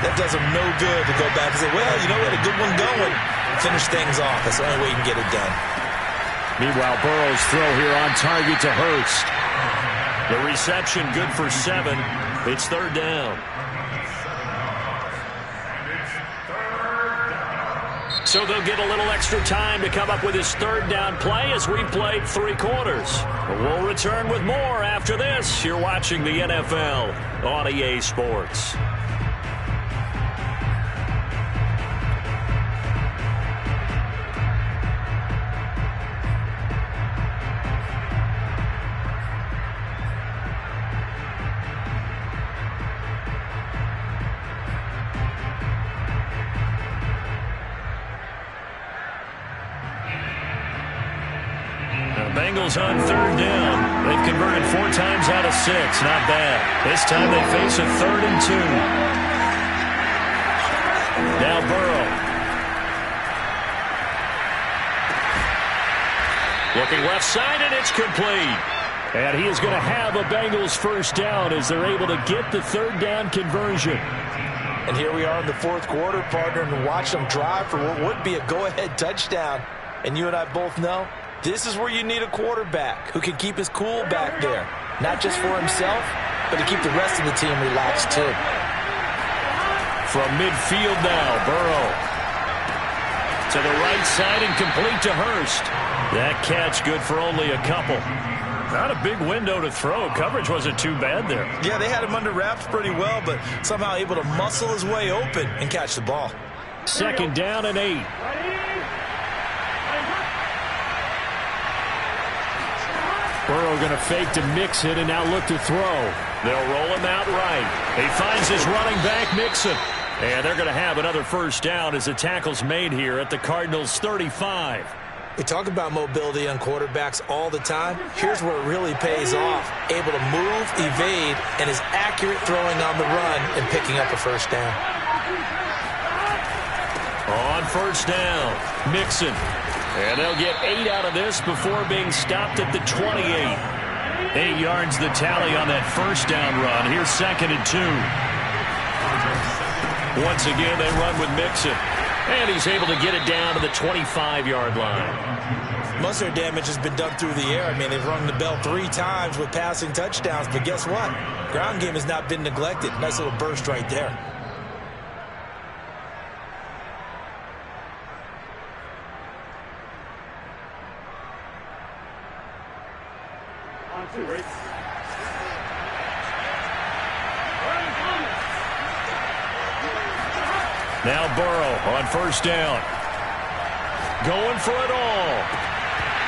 that does them no good to go back and say, well, you know what, a good one going. Finish things off. That's the only way you can get it done. Meanwhile, Burrow's throw here on target to Hurst. The reception good for 7. It's third down. So they'll get a little extra time to come up with his third down play as we've played 3 quarters. We'll return with more after this. You're watching the NFL on EA Sports. Bengals on third down. They've converted 4 times out of 6. Not bad. This time they face a 3rd and 2. Now Burrow. Looking left side, and it's complete. And he is going to have a Bengals first down as they're able to get the third down conversion. And here we are in the 4th quarter, partner, and watch them drive for what would be a go-ahead touchdown. And you and I both know this is where you need a quarterback who can keep his cool back there. Not just for himself, but to keep the rest of the team relaxed too. From midfield now, Burrow. To the right side and complete to Hurst. That catch good for only a couple. Not a big window to throw. Coverage wasn't too bad there. Yeah, they had him under wraps pretty well, but somehow able to muscle his way open and catch the ball. Second down and 8. Burrow going to fake to mix it and now look to throw. They'll roll him out right. He finds his running back, Mixon. And they're going to have another first down as the tackle's made here at the Cardinals' 35. We talk about mobility on quarterbacks all the time. Here's where it really pays off. Able to move, evade, and is accurate throwing on the run and picking up a first down. On first down, Mixon. And they'll get 8 out of this before being stopped at the 28. 8 yards the tally on that first down run. Here's 2nd and 2. Once again, they run with Mixon. And he's able to get it down to the 25-yard line. Most of their damage has been done through the air. I mean, they've rung the bell 3 times with passing touchdowns. But guess what? Ground game has not been neglected. Nice little burst right there. Now Burrow on first down. Going for it all.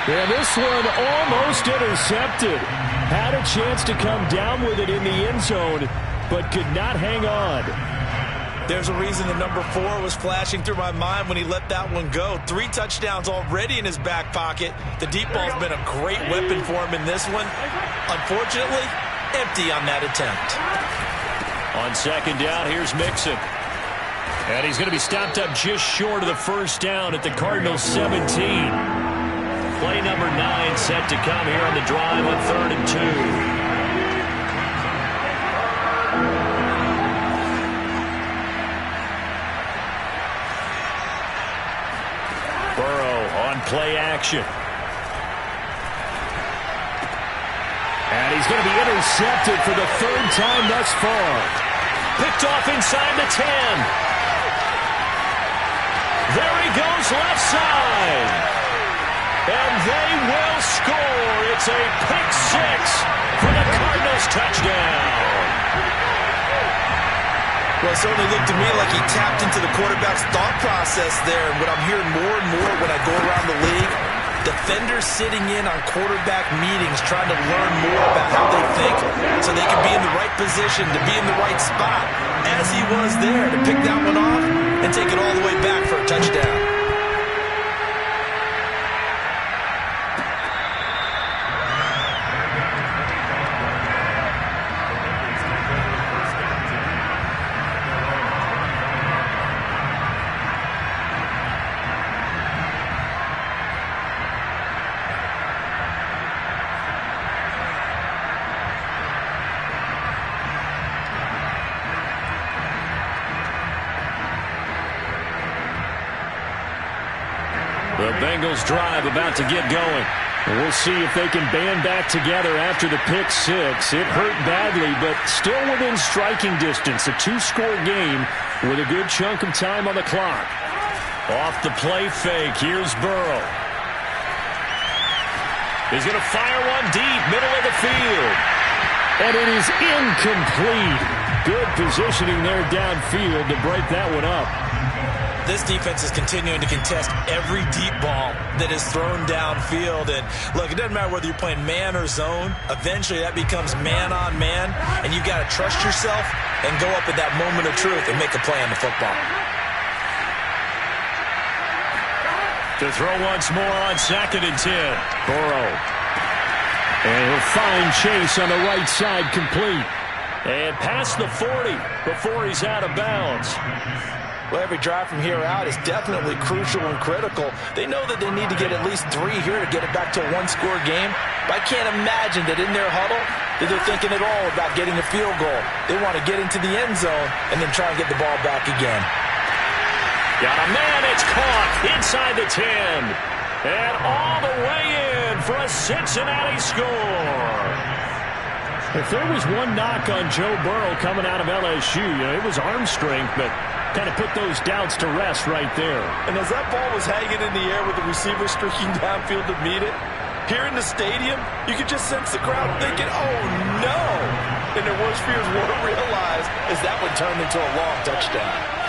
Yeah, this one almost intercepted. Had a chance to come down with it in the end zone, but could not hang on. There's a reason the number 4 was flashing through my mind when he let that one go. 3 touchdowns already in his back pocket. The deep ball's been a great weapon for him in this one. Unfortunately, empty on that attempt. On second down, here's Mixon. And he's going to be stopped up just short of the first down at the Cardinals' 17. Play number 9 set to come here on the drive on 3rd and 2. Burrow on play action. And he's going to be intercepted for the 3rd time thus far. Picked off inside the 10. There he goes left side. And they will score. It's a pick 6 for the Cardinals touchdown. Well, it certainly looked to me like he tapped into the quarterback's thought process there. And what I'm hearing more and more when I go around the league, defenders sitting in on quarterback meetings trying to learn more about how they think so they can be in the right position to be in the right spot, as he was there to pick that one off and take it all the way back for a touchdown. The Bengals drive about to get going. We'll see if they can band back together after the pick six. It hurt badly, but still within striking distance. A two-score game with a good chunk of time on the clock. Off the play fake. Here's Burrow. He's going to fire one deep, middle of the field. And it is incomplete. Good positioning there downfield to break that one up. This defense is continuing to contest every deep ball that is thrown downfield. And look, it doesn't matter whether you're playing man or zone. Eventually that becomes man on man, and you've got to trust yourself and go up at that moment of truth and make a play on the football. To throw once more on 2nd and 10. Burrow. And he'll find Chase on the right side, complete. And past the 40 before he's out of bounds. Well, every drive from here out is definitely crucial and critical. They know that they need to get at least 3 here to get it back to a one-score game. But I can't imagine that in their huddle that they're thinking at all about getting a field goal. They want to get into the end zone and then try and get the ball back again. Got a man, it's caught inside the 10. And all the way in for a Cincinnati score. If there was one knock on Joe Burrow coming out of LSU, it was arm strength, but kind of put those doubts to rest right there. And as that ball was hanging in the air with the receiver streaking downfield to meet it, here in the stadium, you could just sense the crowd thinking, oh no! And their worst fears weren't realized as that one turned into a long touchdown.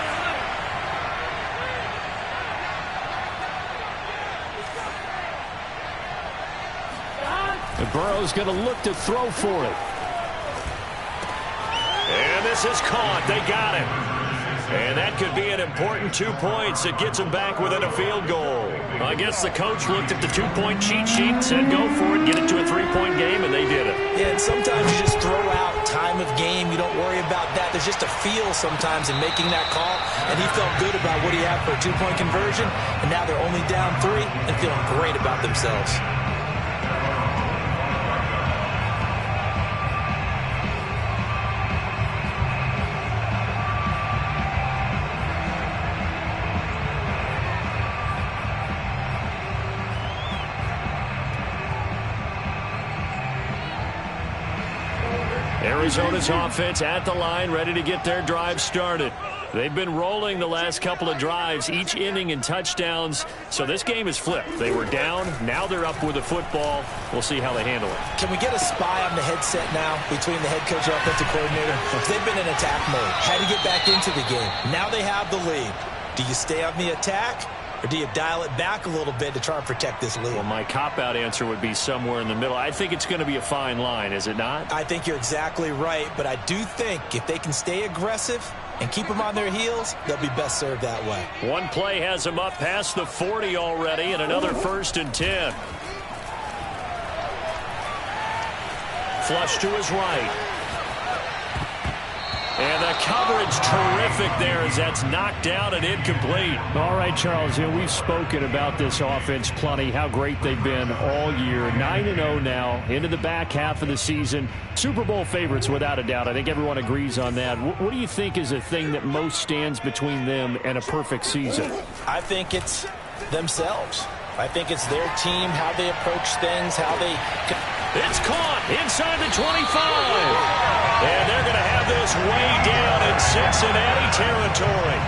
And Burrow's going to look to throw for it. And this is caught. They got it. And that could be an important 2 points. It gets them back within a field goal. I guess the coach looked at the 2-point cheat sheet and said, go for it, get it to a 3-point game, and they did it. Yeah, and sometimes you just throw out time of game. You don't worry about that. There's just a feel sometimes in making that call, and he felt good about what he had for a 2-point conversion, and now they're only down 3 and feeling great about themselves. Arizona's offense at the line, ready to get their drive started. They've been rolling the last couple of drives, each inning in touchdowns. So this game is flipped. They were down. Now they're up with the football. We'll see how they handle it. Can we get a spy on the headset now between the head coach and offensive coordinator? Because they've been in attack mode. Had to get back into the game. Now they have the lead. Do you stay on the attack? Or do you dial it back a little bit to try and protect this lead? Well, my cop-out answer would be somewhere in the middle. I think it's going to be a fine line, is it not? I think you're exactly right, but I do think if they can stay aggressive and keep them on their heels, they'll be best served that way. One play has them up past the 40 already, and another 1st and 10. Flush to his right. And the coverage terrific there as that's knocked down and incomplete. All right, Charles, we've spoken about this offense plenty, how great they've been all year. 9-0 now, into the back half of the season. Super Bowl favorites without a doubt. I think everyone agrees on that. What do you think is the thing that most stands between them and a perfect season? I think it's themselves. I think it's their team, how they approach things, how they... It's caught inside the 25. And they're going to have this way down in Cincinnati territory.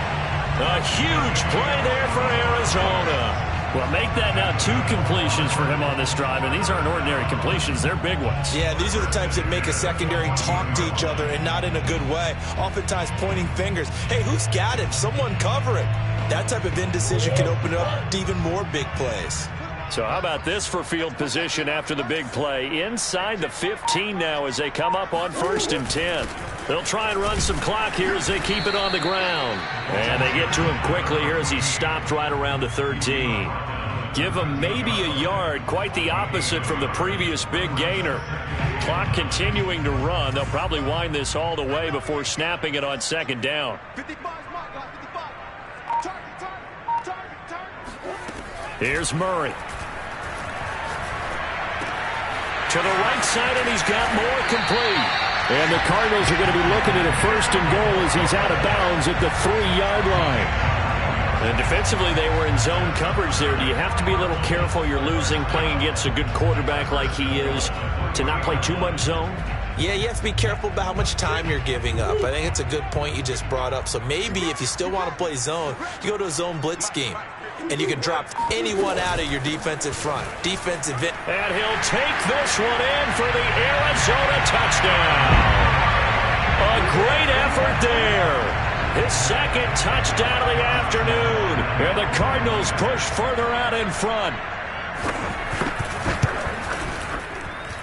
A huge play there for Arizona. Well, make that now 2 completions for him on this drive, and these aren't ordinary completions. They're big ones. Yeah, these are the types that make a secondary talk to each other and not in a good way. Oftentimes pointing fingers. Hey, who's got it? Someone cover it. That type of indecision can open up to even more big plays. So how about this for field position after the big play? Inside the 15 now as they come up on 1st and 10. They'll try and run some clock here as they keep it on the ground. And they get to him quickly here as he stopped right around the 13. Give him maybe a yard, quite the opposite from the previous big gainer. Clock continuing to run. They'll probably wind this all the way before snapping it on 2nd down. 55 mark, 55. Target. Here's Murray. To the right side, and he's got more complete. And the Cardinals are going to be looking at a 1st and goal as he's out of bounds at the 3-yard line. And defensively, they were in zone coverage there. Do you have to be a little careful? You're losing, playing against a good quarterback like he is, to not play too much zone? Yeah, you have to be careful about how much time you're giving up. I think it's a good point you just brought up. So maybe if you still want to play zone, you go to a zone blitz scheme. And you can drop anyone out of your defensive front. Defensive end. And he'll take this one in for the Arizona touchdown. A great effort there. His second touchdown of the afternoon. And the Cardinals push further out in front.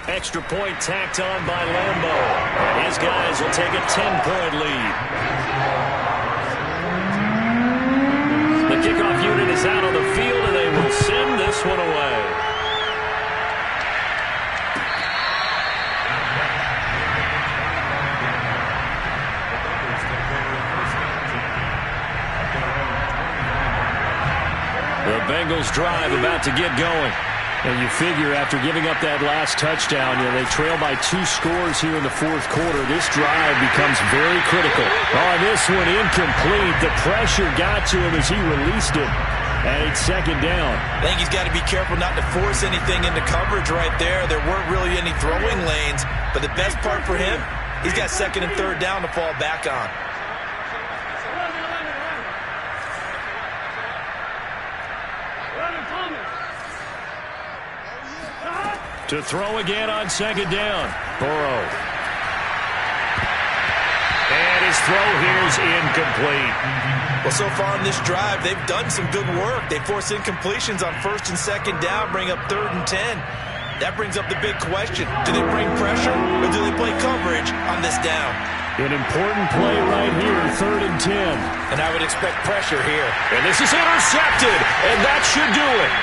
Extra point tacked on by Lambo. And his guys will take a 10-point lead. The kickoff unit is out on the field, and they will send this one away. The Bengals drive about to get going. And you figure after giving up that last touchdown, they trail by 2 scores here in the fourth quarter. This drive becomes very critical. Oh, this one incomplete. The pressure got to him as he released it. And it's second down. I think he's got to be careful not to force anything into coverage right there. There weren't really any throwing lanes. But the best part for him, he's got second and third down to fall back on. To throw again on second down. Burrow. And his throw here is incomplete. Well, so far in this drive, they've done some good work. They force incompletions on first and second down, bring up third and 10. That brings up the big question. Do they bring pressure or do they play coverage on this down? An important play right here, third and 10. And I would expect pressure here. And this is intercepted, and that should do it.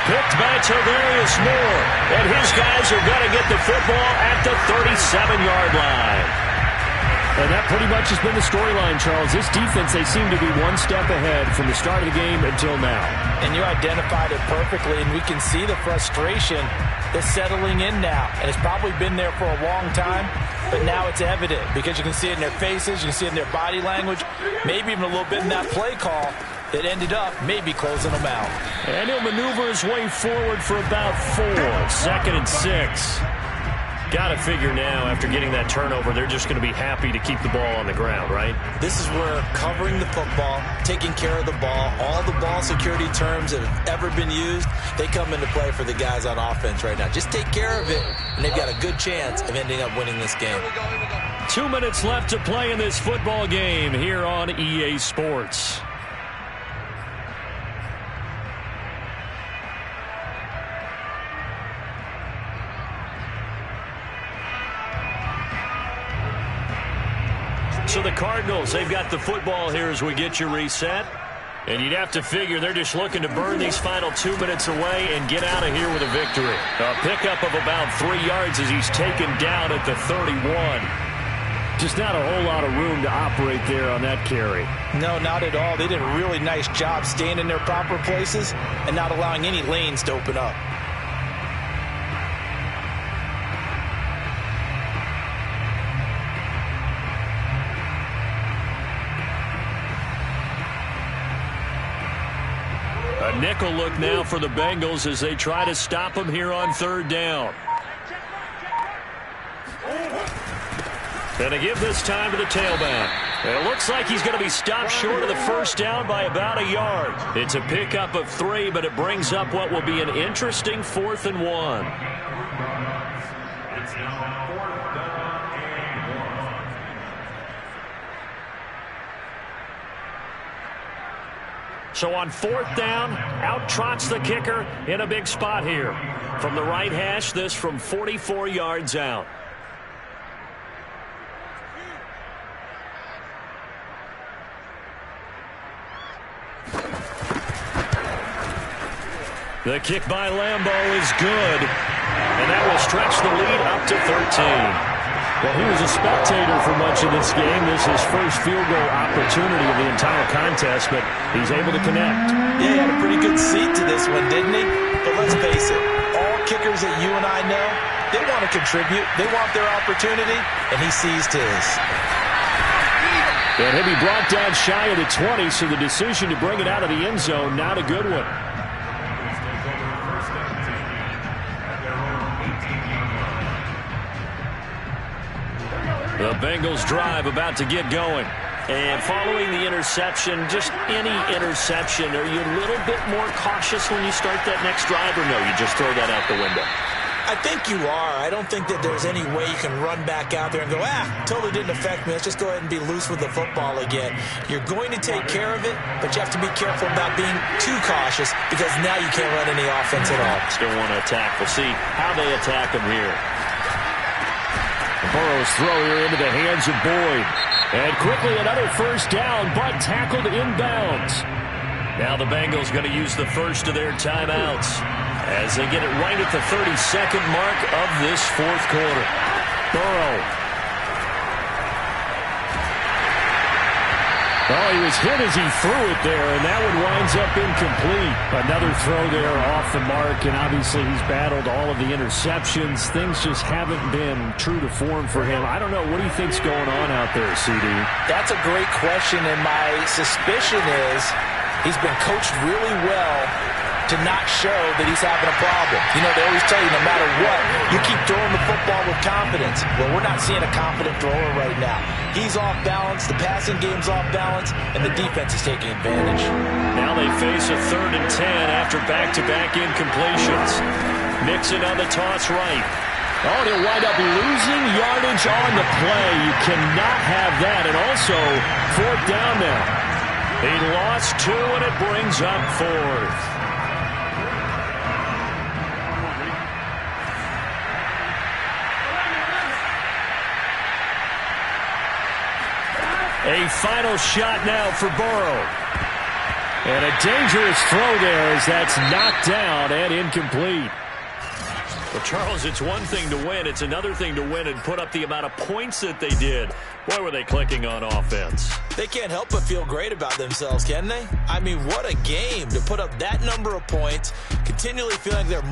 Picked by Tavarius Moore. And his guys are going to get the football at the 37-yard line. And that pretty much has been the storyline, Charles. This defense, they seem to be one step ahead from the start of the game until now. And you identified it perfectly, and we can see the frustration that's settling in now. And it's probably been there for a long time, but now it's evident because you can see it in their faces, you can see it in their body language, maybe even a little bit in that play call. It ended up maybe closing them out. And he'll maneuver his way forward for about 4. Second and 6. Got to figure now, after getting that turnover, they're just going to be happy to keep the ball on the ground, right? This is where covering the football, taking care of the ball, all the ball security terms that have ever been used, they come into play for the guys on offense right now. Just take care of it, and they've got a good chance of ending up winning this game. 2 minutes left to play in this football game here on EA Sports. So the Cardinals, they've got the football here as we get you reset. And you'd have to figure they're just looking to burn these final 2 minutes away and get out of here with a victory. A pickup of about 3 yards as he's taken down at the 31. Just not a whole lot of room to operate there on that carry. No, not at all. They did a really nice job staying in their proper places and not allowing any lanes to open up. A nickel look now for the Bengals as they try to stop him here on third down. And to give this time to the tailback. It looks like he's going to be stopped short of the first down by about a yard. It's a pickup of 3, but it brings up what will be an interesting 4th and 1. It's now 4th down and 1. So on 4th down, out trots the kicker in a big spot here. From the right hash, this from 44 yards out. The kick by Lambo is good, and that will stretch the lead up to 13. Well, he was a spectator for much of this game. This is his first field goal opportunity of the entire contest, but he's able to connect. Yeah, he had a pretty good seat to this one, didn't he? But let's face it, all kickers that you and I know, they want to contribute. They want their opportunity, and he seized his. And he'll be brought down shy of the 20, so the decision to bring it out of the end zone, not a good one. The Bengals drive about to get going. And following the interception, just any interception, are you a little bit more cautious when you start that next drive, or no, you just throw that out the window? I think you are. I don't think that there's any way you can run back out there and go, totally didn't affect me. Let's just go ahead and be loose with the football again. You're going to take care of it, but you have to be careful about being too cautious because now you can't run any offense at all. Still want to attack. We'll see how they attack him here. Burrow's throw here into the hands of Boyd. And quickly another first down, but tackled inbounds. Now the Bengals going to use the first of their timeouts as they get it right at the 32nd mark of this fourth quarter. Burrow. Well, he was hit as he threw it there, and that one winds up incomplete. Another throw there off the mark, and obviously he's battled all of the interceptions. Things just haven't been true to form for him. I don't know. What do you think's going on out there, CD? That's a great question, and my suspicion is he's been coached really well to not show that he's having a problem. You know, they always tell you no matter what, you keep throwing the football with confidence. Well, we're not seeing a confident thrower right now. He's off balance, the passing game's off balance, and the defense is taking advantage. Now they face a 3rd and 10 after back-to-back incompletions. Mixon on the toss right. Oh, he'll wind up losing yardage on the play. You cannot have that. And also, 4th down now. He lost 2, and it brings up 4th. A final shot now for Burrow. And a dangerous throw there as that's knocked down and incomplete. Well, Charles, it's one thing to win. It's another thing to win and put up the amount of points that they did. Boy, were they clicking on offense. They can't help but feel great about themselves, can they? I mean, what a game to put up that number of points, continually feeling they're moving.